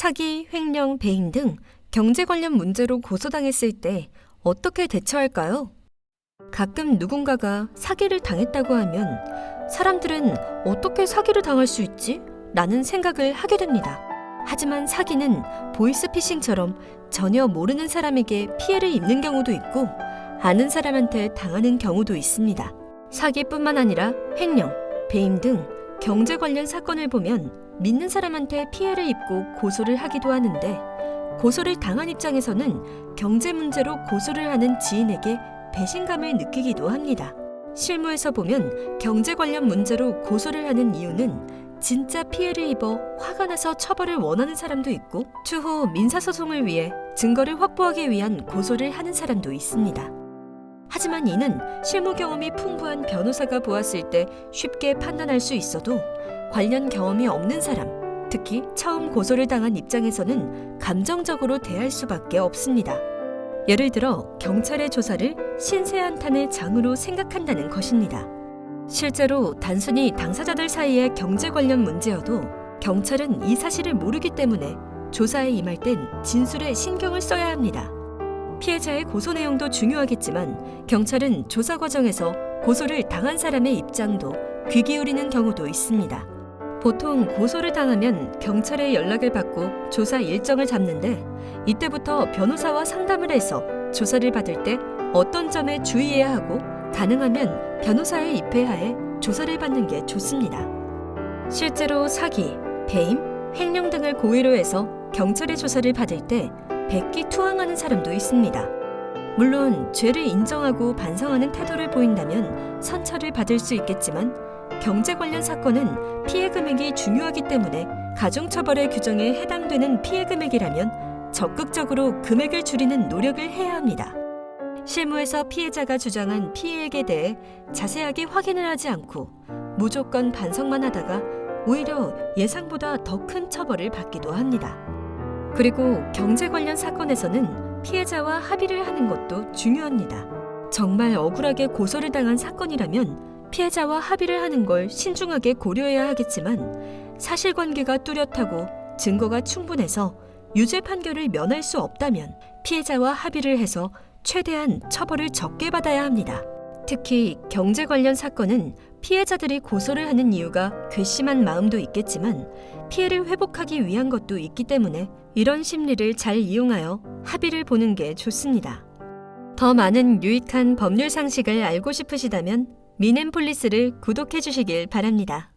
사기, 횡령, 배임 등 경제 관련 문제로 고소당했을 때 어떻게 대처할까요? 가끔 누군가가 사기를 당했다고 하면 사람들은 어떻게 사기를 당할 수 있지? 라는 생각을 하게 됩니다. 하지만 사기는 보이스피싱처럼 전혀 모르는 사람에게 피해를 입는 경우도 있고 아는 사람한테 당하는 경우도 있습니다. 사기뿐만 아니라 횡령, 배임 등 경제 관련 사건을 보면 믿는 사람한테 피해를 입고 고소를 하기도 하는데 고소를 당한 입장에서는 경제 문제로 고소를 하는 지인에게 배신감을 느끼기도 합니다. 실무에서 보면 경제 관련 문제로 고소를 하는 이유는 진짜 피해를 입어 화가 나서 처벌을 원하는 사람도 있고 추후 민사소송을 위해 증거를 확보하기 위한 고소를 하는 사람도 있습니다. 하지만 이는 실무 경험이 풍부한 변호사가 보았을 때 쉽게 판단할 수 있어도 관련 경험이 없는 사람, 특히 처음 고소를 당한 입장에서는 감정적으로 대할 수밖에 없습니다. 예를 들어 경찰의 조사를 신세한탄의 장으로 생각한다는 것입니다. 실제로 단순히 당사자들 사이의 경제 관련 문제여도 경찰은 이 사실을 모르기 때문에 조사에 임할 땐 진술에 신경을 써야 합니다. 피해자의 고소 내용도 중요하겠지만 경찰은 조사 과정에서 고소를 당한 사람의 입장도 귀 기울이는 경우도 있습니다. 보통 고소를 당하면 경찰에 연락을 받고 조사 일정을 잡는데 이때부터 변호사와 상담을 해서 조사를 받을 때 어떤 점에 주의해야 하고 가능하면 변호사의 입회하에 조사를 받는 게 좋습니다. 실제로 사기, 배임, 횡령 등을 고의로 해서 경찰의 조사를 받을 때 백기투항하는 사람도 있습니다. 물론 죄를 인정하고 반성하는 태도를 보인다면 선처를 받을 수 있겠지만 경제 관련 사건은 피해 금액이 중요하기 때문에 가중처벌의 규정에 해당되는 피해 금액이라면 적극적으로 금액을 줄이는 노력을 해야 합니다. 실무에서 피해자가 주장한 피해액에 대해 자세하게 확인을 하지 않고 무조건 반성만 하다가 오히려 예상보다 더 큰 처벌을 받기도 합니다. 그리고 경제 관련 사건에서는 피해자와 합의를 하는 것도 중요합니다. 정말 억울하게 고소를 당한 사건이라면 피해자와 합의를 하는 걸 신중하게 고려해야 하겠지만 사실관계가 뚜렷하고 증거가 충분해서 유죄 판결을 면할 수 없다면 피해자와 합의를 해서 최대한 처벌을 적게 받아야 합니다. 특히 경제 관련 사건은 피해자들이 고소를 하는 이유가 괘씸한 마음도 있겠지만 피해를 회복하기 위한 것도 있기 때문에 이런 심리를 잘 이용하여 합의를 보는 게 좋습니다. 더 많은 유익한 법률 상식을 알고 싶으시다면 미넨폴리스를 구독해 주시길 바랍니다.